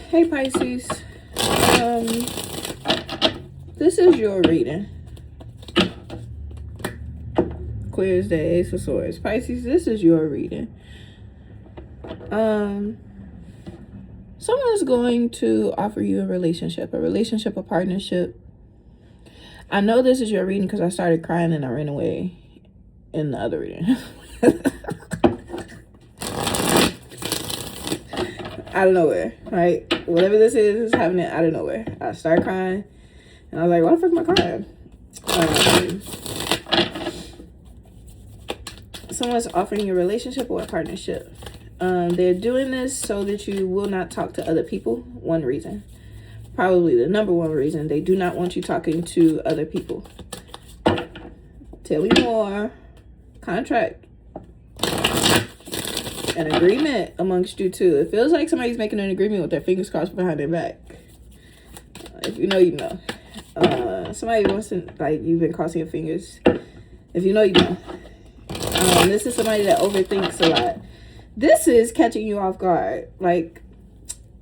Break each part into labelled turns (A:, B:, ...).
A: Hey Pisces, this is your reading. Clear as day, Ace of Swords. Pisces, this is your reading. Someone's going to offer you a relationship, a partnership. I know this is your reading because I started crying and I ran away in the other reading. Out of nowhere, right? Whatever this is happening out of nowhere. I started crying and I was like, why the fuck am I crying? Someone's offering you a relationship or a partnership. They're doing this so that you will not talk to other people. One reason, probably the number one reason, they do not want you talking to other people. Tell me more. Contract. An agreement amongst you two. It feels like somebody's making an agreement with their fingers crossed behind their back. If you know, you know. Somebody wants to, like, you've been crossing your fingers. If you know, you know. This is somebody that overthinks a lot. This is catching you off guard. Like,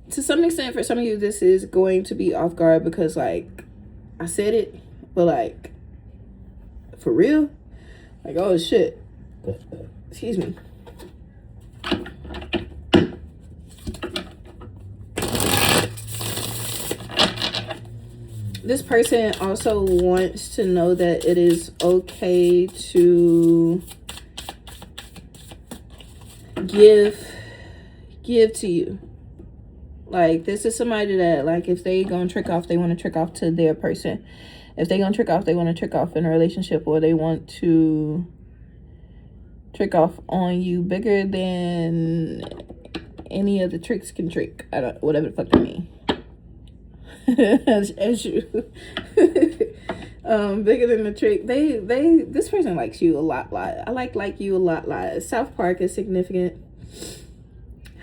A: to some extent, for some of you, this is going to be off guard because, like, I said it, but, like, for real? Like, oh, shit. Excuse me. This person also wants to know that it is okay to give to you. Like, this is somebody that, like, if they gonna trick off, they want to trick off to their person. If they gonna trick off, they want to trick off in a relationship, or they want to trick off on you bigger than any of the tricks can trick. I don't, whatever the fuck that mean. as you bigger than the trick. This person likes you a lot. I like you a lot. South Park is significant.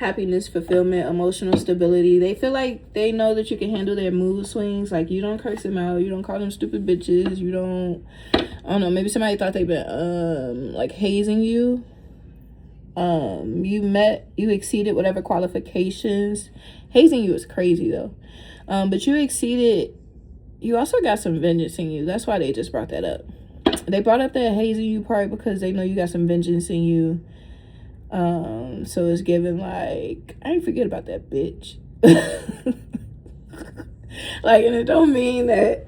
A: Happiness, fulfillment, emotional stability. They feel like they know that you can handle their mood swings. Like, you don't curse them out, you don't call them stupid bitches, you don't, I don't know, maybe somebody thought they've been like hazing you. You exceeded whatever qualifications. Hazing you is crazy though. But you exceeded, you also got some vengeance in you. That's why they just brought that up. They brought up that hazing you part because they know you got some vengeance in you. So it's given like, I ain't forget about that bitch. Like, and it don't mean that,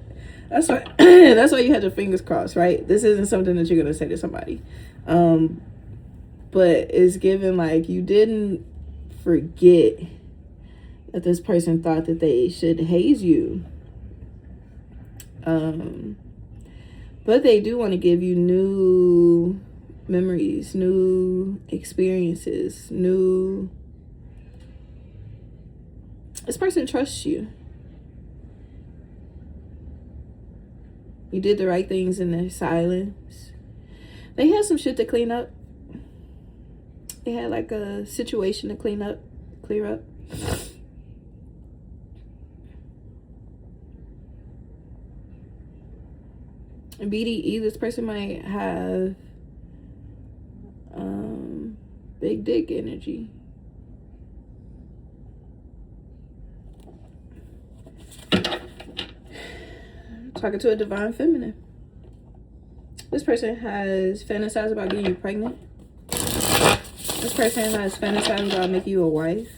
A: that's why that's why you had your fingers crossed, right? This isn't something that you're gonna say to somebody. But it's given like you didn't forget that this person thought that they should haze you. But they do want to give you new memories, new experiences, this person trusts you. You did the right things in their silence. They had some shit to clean up. They had like a situation to clear up. BDE, this person might have big dick energy. Talking to a divine feminine. This person has fantasized about getting you pregnant. This person has fantasized about making you a wife.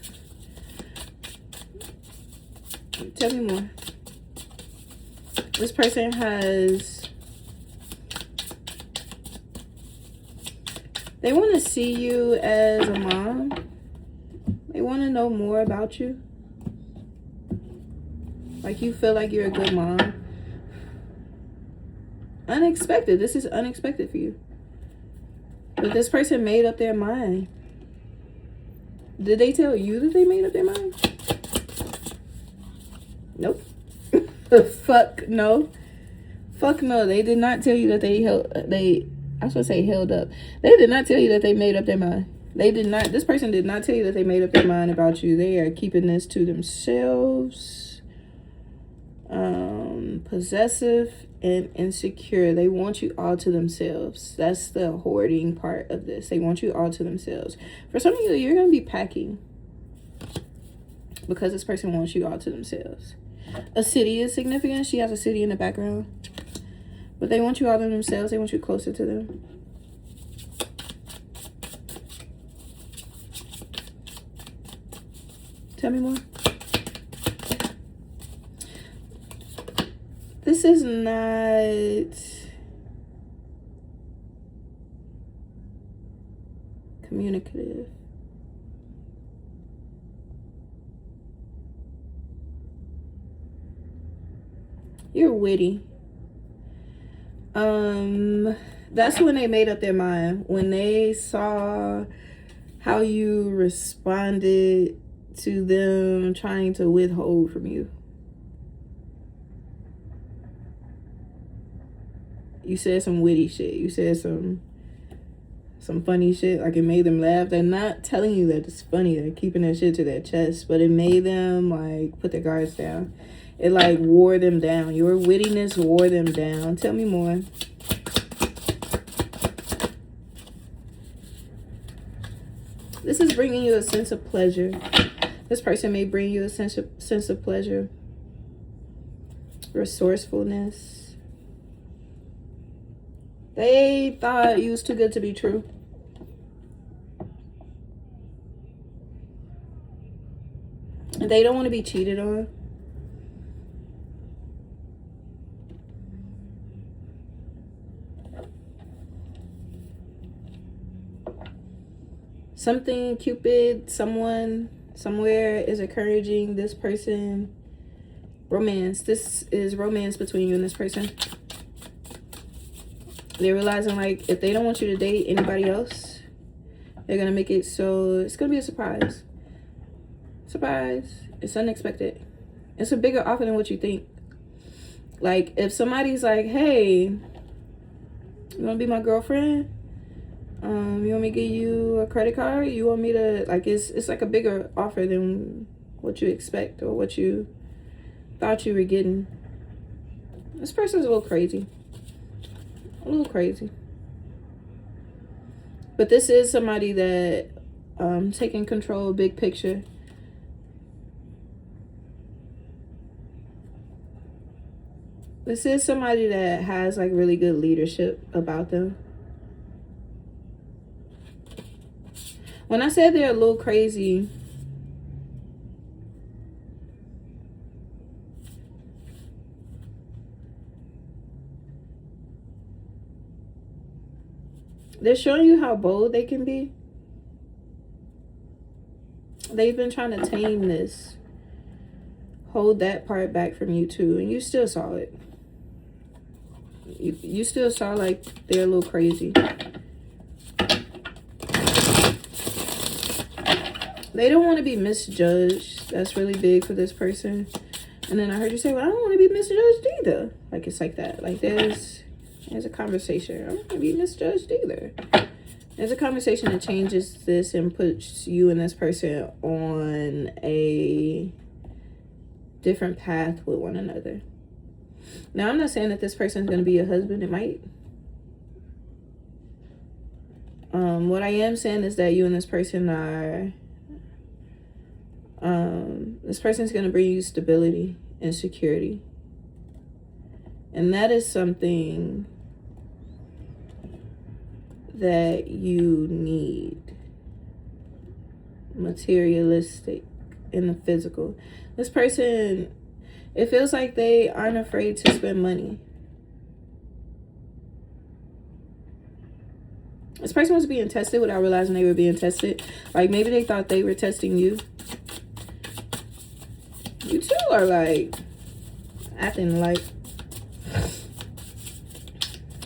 A: Tell me more. This person has, they want to see you as a mom. They want to know more about you. Like, you feel like you're a good mom. Unexpected. This is unexpected for you. But this person made up their mind. Did they tell you that they made up their mind? Nope. Fuck no. Fuck no. They did not tell you that I was gonna say held up. They did not tell you that they made up their mind. They did not. This person did not tell you that they made up their mind about you. They are keeping this to themselves. Possessive and insecure. They want you all to themselves. That's the hoarding part of this. They want you all to themselves. For some of you, you're going to be packing. because this person wants you all to themselves. A city is significant. She has a city in the background. But they want you all to themselves. They want you closer to them. Tell me more. This is not communicative. You're witty. That's when they made up their mind. When they saw how you responded to them trying to withhold from you. You said some witty shit. You said some funny shit. Like, it made them laugh. They're not telling you that it's funny. They're keeping that shit to their chest. But it made them, like, put their guards down. It, like, wore them down. Your wittiness wore them down. Tell me more. This is bringing you a sense of pleasure. This person may bring you a sense of pleasure. Resourcefulness. They thought you was too good to be true. They don't want to be cheated on. Something, Cupid, someone, somewhere is encouraging this person. Romance. This is romance between you and this person. They're realizing, like, if they don't want you to date anybody else, they're going to make it so it's going to be a surprise. Surprise. It's unexpected. It's a bigger offer than what you think. Like, if somebody's like, hey, you want to be my girlfriend? You want me to give you a credit card? You want me to, like, it's like a bigger offer than what you expect or what you thought you were getting. This person's a little crazy. A little crazy. But this is somebody that taking control, big picture. This is somebody that has, like, really good leadership about them. When I said they're a little crazy, they're showing you how bold they can be. They've been trying to tame this. Hold that part back from you too. And you still saw it. You still saw, like, they're a little crazy. They don't want to be misjudged. That's really big for this person. And then I heard you say, well, I don't want to be misjudged either. Like, it's like that. Like, there's a conversation. I don't want to be misjudged either. There's a conversation that changes this and puts you and this person on a different path with one another. Now, I'm not saying that this person is going to be your husband. It might. What I am saying is that you and this person are... this person's going to bring you stability and security. And that is something that you need. Materialistic in the physical. This person, it feels like they aren't afraid to spend money. This person was being tested without realizing they were being tested. Like, maybe they thought they were testing you. You two are, like, acting like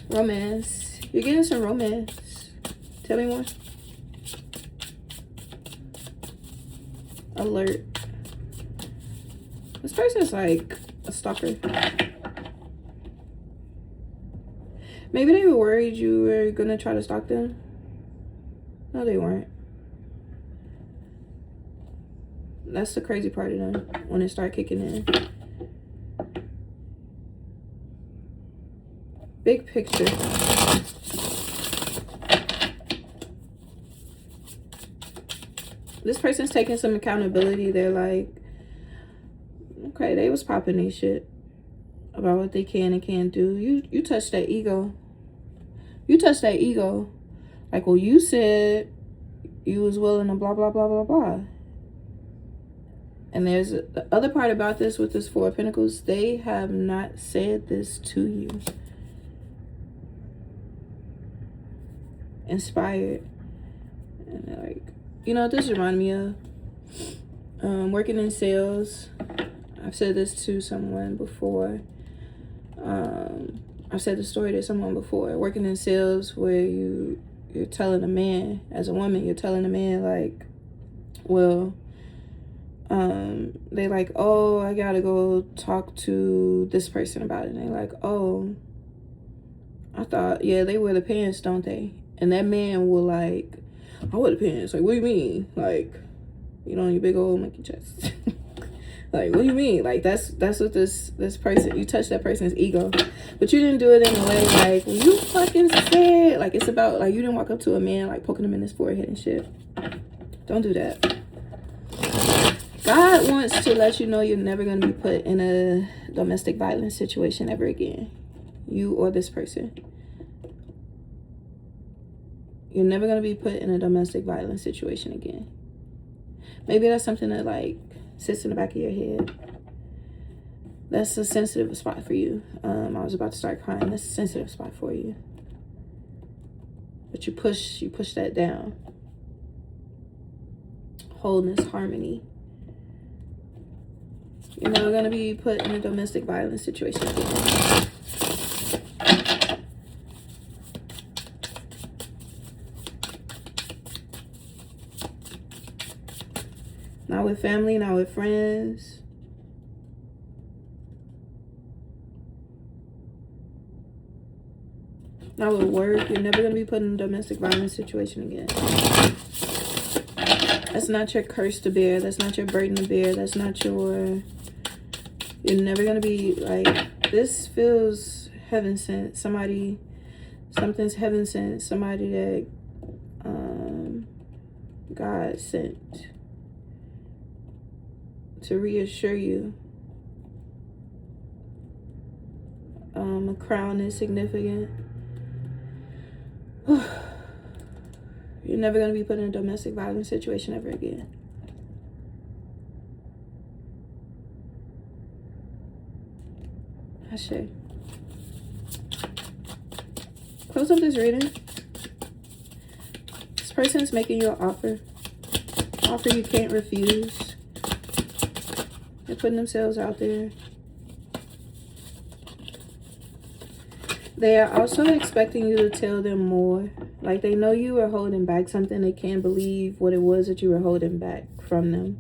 A: romance. You're getting some romance. Tell me more. Alert. This person's like a stalker. Maybe they were worried you were gonna try to stalk them. No, they weren't. That's the crazy part of them when it start kicking in. Big picture. This person's taking some accountability. They're like, Okay, they was popping their shit about what they can and can't do. You touched that ego. You touched that ego. Like, well, you said you was willing to blah, blah, blah, blah, blah. And there's the other part about this with this Four of Pentacles. They have not said this to you. Inspired. And like, you know what this reminded me of? Working in sales. I've said this to someone before. I've said the story to someone before. Working in sales where you're telling a man, as a woman, you're telling a man like, well, they like, oh, I gotta go talk to this person about it. And they like, oh, I thought, yeah, they wear the pants, don't they? And that man will like, I wear the pants. Like, what do you mean? Like, you know, your big old monkey chest. Like, what do you mean? Like, that's what this person, you touched that person's ego. But you didn't do it in a way like, well, you fucking said, like, it's about, like, you didn't walk up to a man, like, poking him in his forehead and shit. Don't do that. God wants to let you know you're never going to be put in a domestic violence situation ever again. You or this person. You're never going to be put in a domestic violence situation again. Maybe that's something that, like, sits in the back of your head. That's a sensitive spot for you. I was about to start crying. That's a sensitive spot for you. But you push that down. Wholeness, harmony. You're never going to be put in a domestic violence situation again. Not with family, not with friends. Not with work. You're never going to be put in a domestic violence situation again. That's not your curse to bear. That's not your burden to bear. That's not your... You're never going to be like... This feels heaven sent. Something's heaven sent. Somebody that God sent to reassure you. A crown is significant. You're never going to be put in a domestic violence situation ever again. Ashe. Close up this reading. This person's making you an offer. Offer you can't refuse. They're putting themselves out there. They are also expecting you to tell them more. Like, they know you were holding back something. They can't believe what it was that you were holding back from them.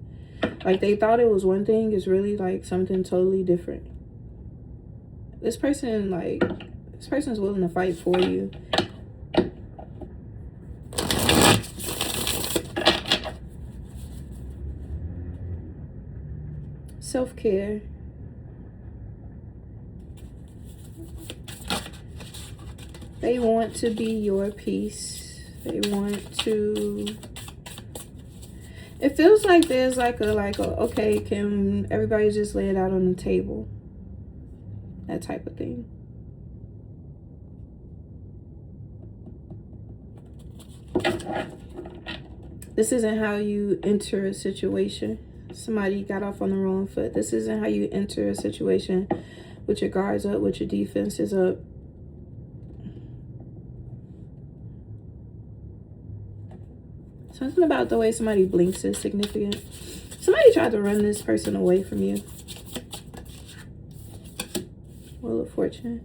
A: Like, they thought it was one thing. It's really, like, something totally different. This person's willing to fight for you. Self-care. They want to be your peace. They want to... It feels like there's like a okay, can everybody just lay it out on the table? That type of thing. This isn't how you enter a situation. Somebody got off on the wrong foot. This isn't how you enter a situation with your guards up, with your defenses up. Something about the way somebody blinks is significant. Somebody tried to run this person away from you. Wheel of Fortune.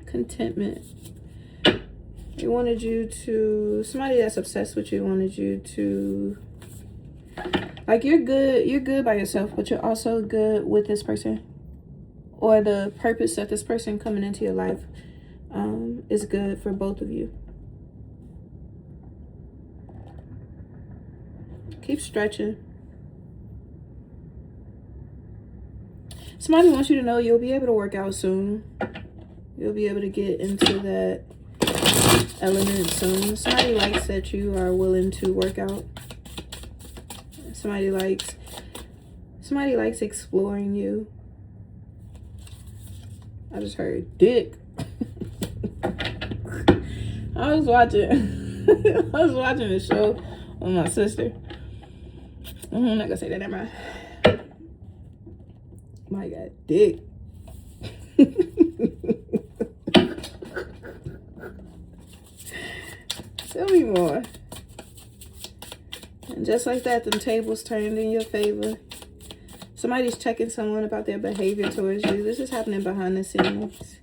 A: Contentment. They wanted you to... Somebody that's obsessed with you wanted you to... Like, you're good by yourself, but you're also good with this person. Or the purpose that this person coming into your life is good for both of you. Keep stretching. Somebody wants you to know you'll be able to work out soon. You'll be able to get into that element soon. Somebody likes that you are willing to work out. Somebody likes exploring you. I just heard dick. I was watching a show with my sister. I'm not gonna say that, never mind. My God, dick. Tell me more. And just like that, them tables turned in your favor. Somebody's checking someone about their behavior towards you. This is happening behind the scenes.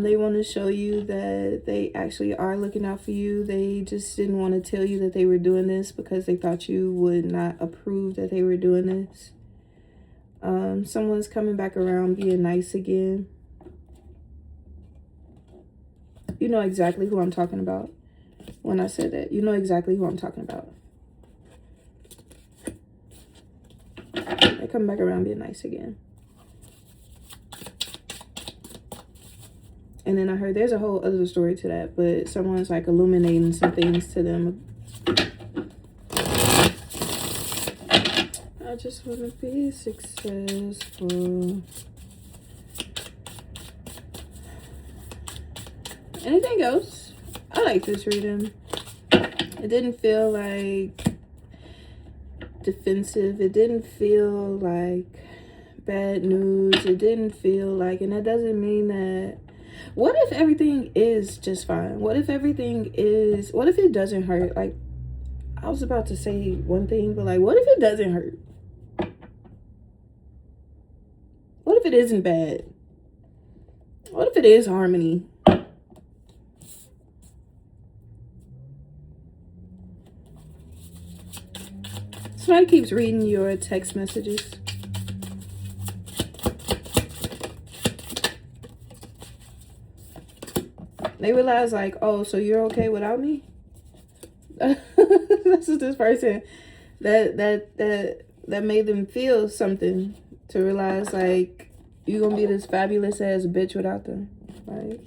A: They want to show you that they actually are looking out for you. They just didn't want to tell you that they were doing this because they thought you would not approve that they were doing this. Someone's coming back around being nice again. You know exactly who I'm talking about when I said that. You know exactly who I'm talking about. They come back around being nice again. And then I heard there's a whole other story to that, but someone's like illuminating some things to them. I just want to be successful. Anything else? I like this reading. It didn't feel like defensive. It didn't feel like bad news. It didn't feel like, and that doesn't mean that. What if everything is just fine? What if everything is, what if it doesn't hurt? Like, I was about to say one thing, but like, what if it doesn't hurt? What if it isn't bad? What if it is harmony? Somebody keeps reading your text messages. They realize like, oh, so you're okay without me? This is this person that made them feel something to realize like you're gonna be this fabulous ass bitch without them. Right?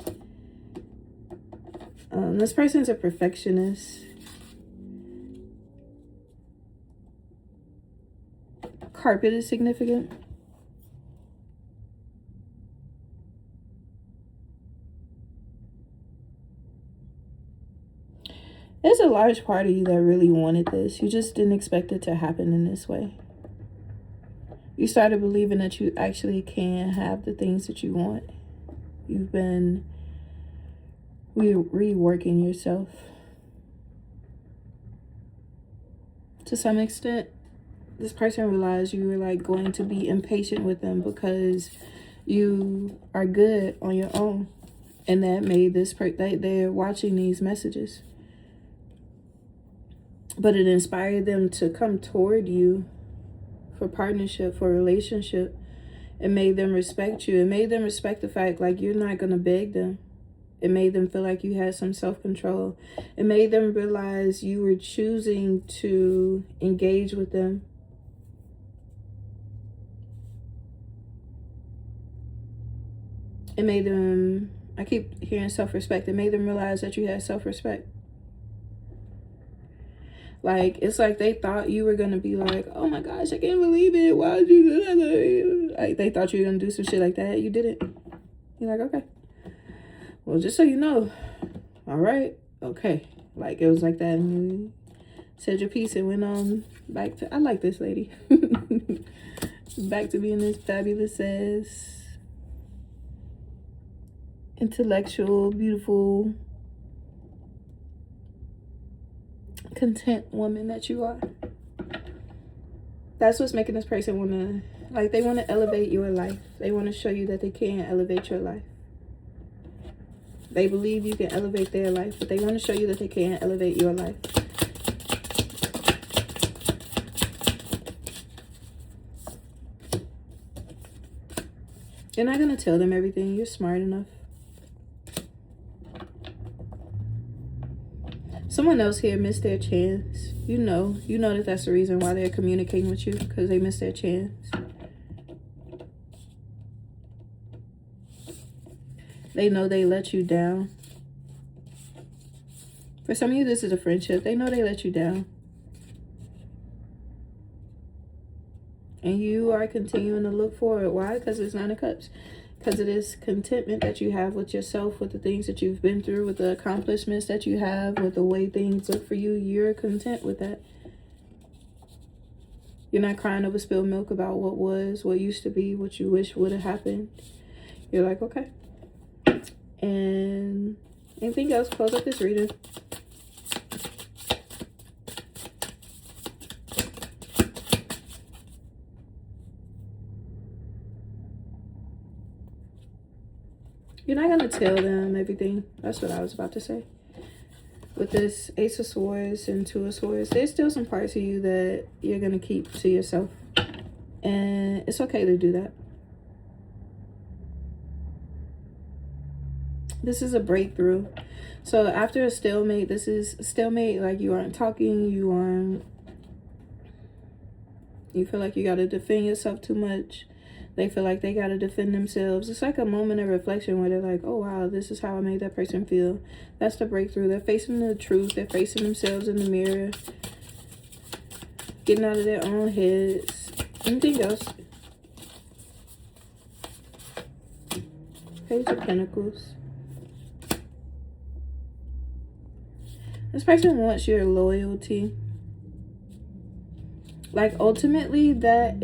A: This person's a perfectionist. Carpet is significant. There's a large part of you that really wanted this. You just didn't expect it to happen in this way. You started believing that you actually can have the things that you want. You've been reworking yourself. To some extent, this person realized you were like going to be impatient with them because you are good on your own. And that made this they're watching these messages. But it inspired them to come toward you for partnership, for relationship. It made them respect you. It made them respect the fact like you're not going to beg them. It made them feel like you had some self-control. It made them realize you were choosing to engage with them. It made them, I keep hearing self-respect. It made them realize that you had self-respect. Like, it's like they thought you were going to be like, oh my gosh, I can't believe it. Why did you do that? Like, they thought you were going to do some shit like that. You didn't. You're like, okay. Well, just so you know. All right. Okay. Like, it was like that. And you said your piece and went on back to, I like this lady. Back to being this fabulous ass, intellectual, beautiful, content woman that you are. That's what's making this person want to, like, they want to elevate your life. They want to show you that they can elevate your life. They believe you can elevate their life, but they want to show you that they can elevate your life. You're not going to tell them everything. You're smart enough. Someone else here missed their chance. You know that that's the reason why they're communicating with you, because they missed their chance. They know they let you down. For some of you, this is a friendship. They know they let you down. And you are continuing to look forward. Why? Because it's 9 of Cups. Because it is contentment that you have with yourself, with the things that you've been through, with the accomplishments that you have, with the way things look for you. You're content with that. You're not crying over spilled milk about what was, what used to be, what you wish would have happened. You're like, okay. And anything else? Close up this reading. You're not going to tell them everything. That's what I was about to say. With this Ace of Swords and 2 of Swords, there's still some parts of you that you're going to keep to yourself. And it's okay to do that. This is a breakthrough. So after a stalemate, this is a stalemate. Like you aren't talking. You feel like you got to defend yourself too much. They feel like they got to defend themselves. It's like a moment of reflection where they're like, oh, wow, this is how I made that person feel. That's the breakthrough. They're facing the truth. They're facing themselves in the mirror. Getting out of their own heads. Anything else? Page of Pentacles. This person wants your loyalty. Like, ultimately, that's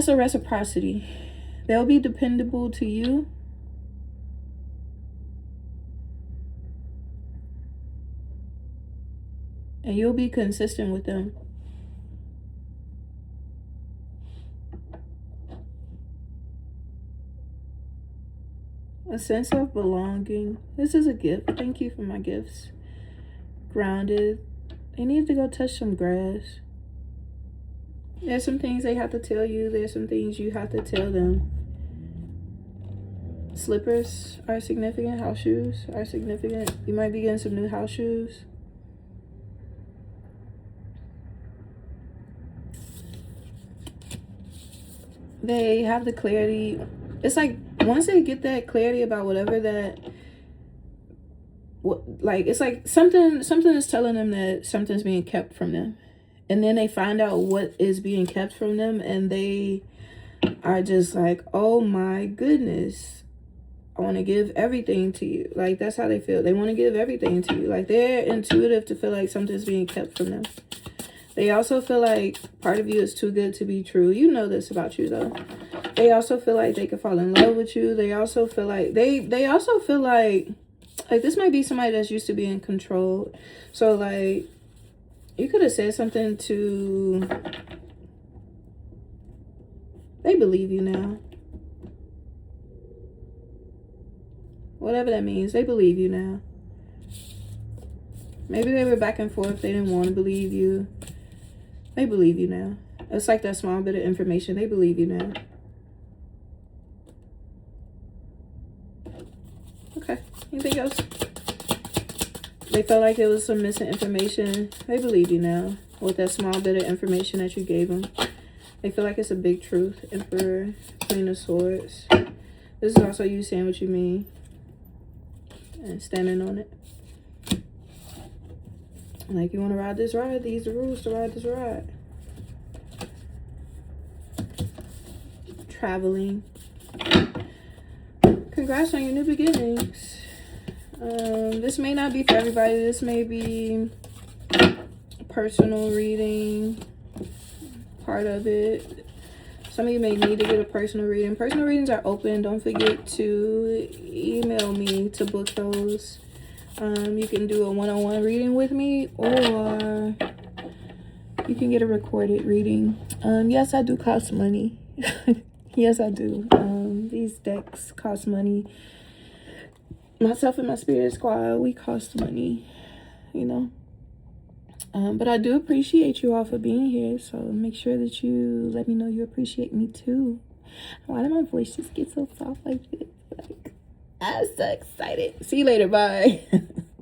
A: a reciprocity. They'll be dependable to you. And you'll be consistent with them. A sense of belonging. This is a gift. Thank you for my gifts. Grounded. They need to go touch some grass. There's some things they have to tell you. There's some things you have to tell them. Slippers are significant. House shoes are significant. You might be getting some new house shoes. They have the clarity. It's like once they get that clarity about whatever it's like something is telling them that something's being kept from them. And then they find out what is being kept from them, and they are just like, oh my goodness, I want to give everything to you. Like, that's how they feel. They want to give everything to you. Like, they're intuitive to feel like something's being kept from them. They also feel like part of you is too good to be true. You know this about you, though. They also feel like they could fall in love with you. They also feel like they also feel like this might be somebody that's used to being controlled. So, like, you could have said something to... They believe you now. Whatever that means, they believe you now. Maybe they were back and forth. They didn't want to believe you. They believe you now. It's like that small bit of information. They believe you now. Okay. Anything else? They felt like there was some missing information. They believe you now with that small bit of information that you gave them. They feel like it's a big truth. Emperor, Queen of Swords. This is also you saying what you mean and standing on it. Like, you want to ride this ride? These are the rules to ride this ride. Traveling. Congrats on your new beginnings. This may not be for everybody. This may be personal reading, part of it. Some of you may need to get a personal reading. Personal readings are open. Don't forget to email me to book those. You can do a one-on-one reading with me, or you can get a recorded reading. Yes, I do cost money. Yes, I do. These decks cost money. Myself and my spirit squad, we cost money, you know. But I do appreciate you all for being here. So make sure that you let me know you appreciate me too. Why did my voice just get so soft like this? Like, I'm so excited. See you later. Bye.